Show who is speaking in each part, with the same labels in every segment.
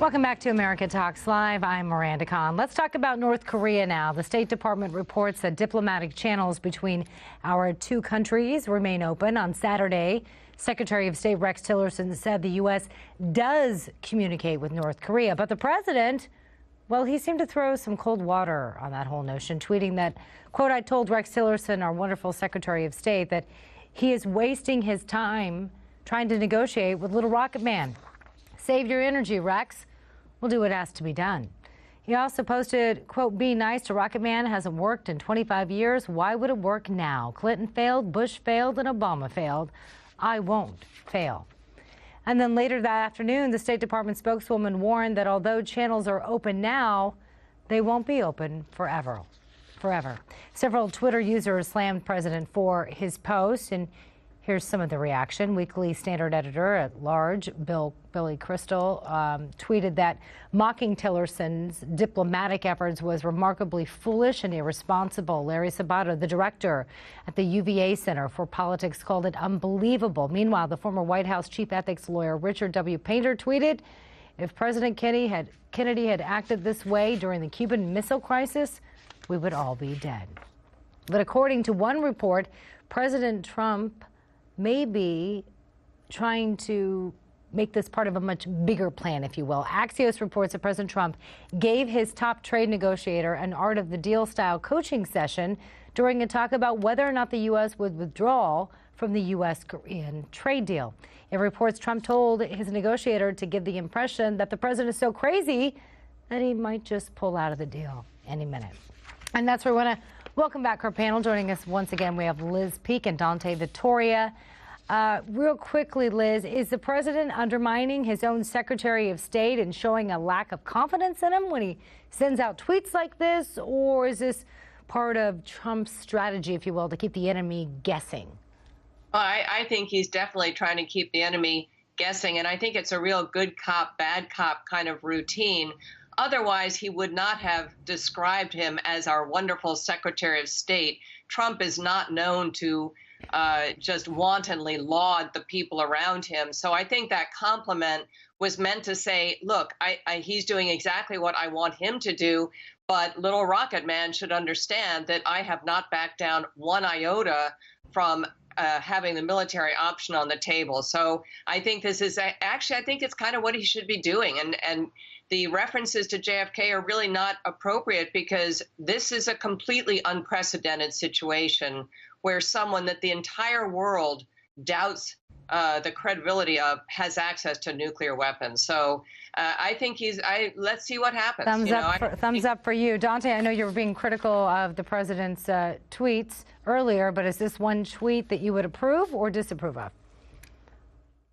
Speaker 1: Welcome back to America Talks Live. I'm Miranda Kahn. Let's talk about North Korea now. The State Department reports that diplomatic channels between our two countries remain open. On Saturday, Secretary of State Rex Tillerson said the U.S. does communicate with North Korea. But the president, well, he seemed to throw some cold water on that whole notion, tweeting that, quote, "I told Rex Tillerson, our wonderful Secretary of State, that he is wasting his time trying to negotiate with Little Rocket Man. Save your energy, Rex. We'll do what has to be done." He also posted, quote, "Being nice to Rocket Man hasn't worked in 25 years. Why would it work now? Clinton failed, Bush failed, and Obama failed. I won't fail." And then later that afternoon, the State Department spokeswoman warned that although channels are open now, they won't be open forever. Several Twitter users slammed President for his post, and here's some of the reaction. Weekly Standard editor at large, Billy Crystal, tweeted that mocking Tillerson's diplomatic efforts was remarkably foolish and irresponsible. Larry Sabato, the director at the UVA Center for Politics, called it unbelievable. Meanwhile, the former White House chief ethics lawyer Richard W. Painter tweeted, "If President Kennedy had acted this way during the Cuban Missile Crisis, we would all be dead." But according to one report, President Trump may be trying to make this part of a much bigger plan, if you will. Axios reports that President Trump gave his top trade negotiator an art of the deal style coaching session during a talk about whether or not the U.S. would withdraw from the U.S.-Korean trade deal. It reports Trump told his negotiator to give the impression that the president is so crazy that he might just pull out of the deal any minute. And that's where we want to welcome back our panel. Joining us once again, we have Liz Peek and Dante Vitoria. Real quickly, Liz, is the president undermining his own Secretary of State and showing a lack of confidence in him when he sends out tweets like this? Or is this part of Trump's strategy, if you will, to keep the enemy guessing?
Speaker 2: I think he's definitely trying to keep the enemy guessing, and I think it's a real good cop, bad cop kind of routine. Otherwise, he would not have described him as our wonderful Secretary of State. Trump is not known to just wantonly laud the people around him. So I think that compliment was meant to say, look, he's doing exactly what I want him to do, but Little Rocket Man should understand that I have not backed down one iota from having the military option on the table. So I think this is actually, I think it's kind of what he should be doing. And the references to JFK are really not appropriate because this is a completely unprecedented situation where someone that the entire world doubts the credibility of has access to nuclear weapons. So I think let's see what happens.
Speaker 1: Thumbs up for you. Dante, I know you were being critical of the president's tweets earlier, but is this one tweet that you would approve or disapprove of?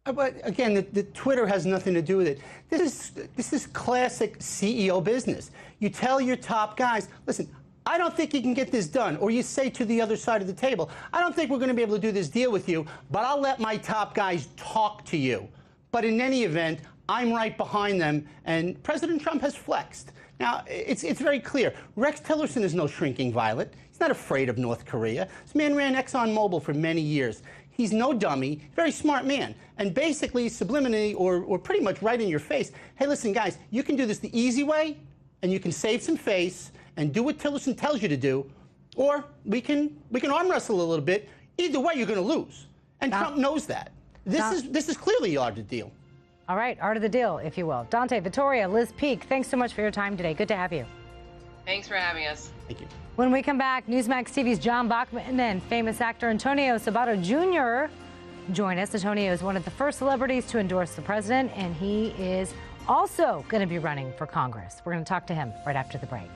Speaker 3: But again, the Twitter has nothing to do with it. This is classic CEO business. You tell your top guys, listen, I don't think you can get this done. Or you say to the other side of the table, I don't think we're going to be able to do this deal with you, but I'll let my top guys talk to you. But in any event, I'm right behind them, and President Trump has flexed. Now, it's very clear. Rex Tillerson is no shrinking violet. He's not afraid of North Korea. This man ran ExxonMobil for many years. He's no dummy, very smart man. And basically, subliminally, or pretty much right in your face, hey, listen, guys, you can do this the easy way, and you can save some face, and do what Tillerson tells you to do, or we can arm wrestle a little bit. Either way, you're going to lose. And Trump knows that. This is clearly the art of the deal.
Speaker 1: All right, art of the deal, if you will. Dante Vitoria, Liz Peek, thanks so much for your time today. Good to have you.
Speaker 2: Thanks for having us.
Speaker 1: Thank you. When we come back, Newsmax TV's John Bachman and famous actor Antonio Sabato Jr. join us. Antonio is one of the first celebrities to endorse the president, and he is also going to be running for Congress. We're going to talk to him right after the break.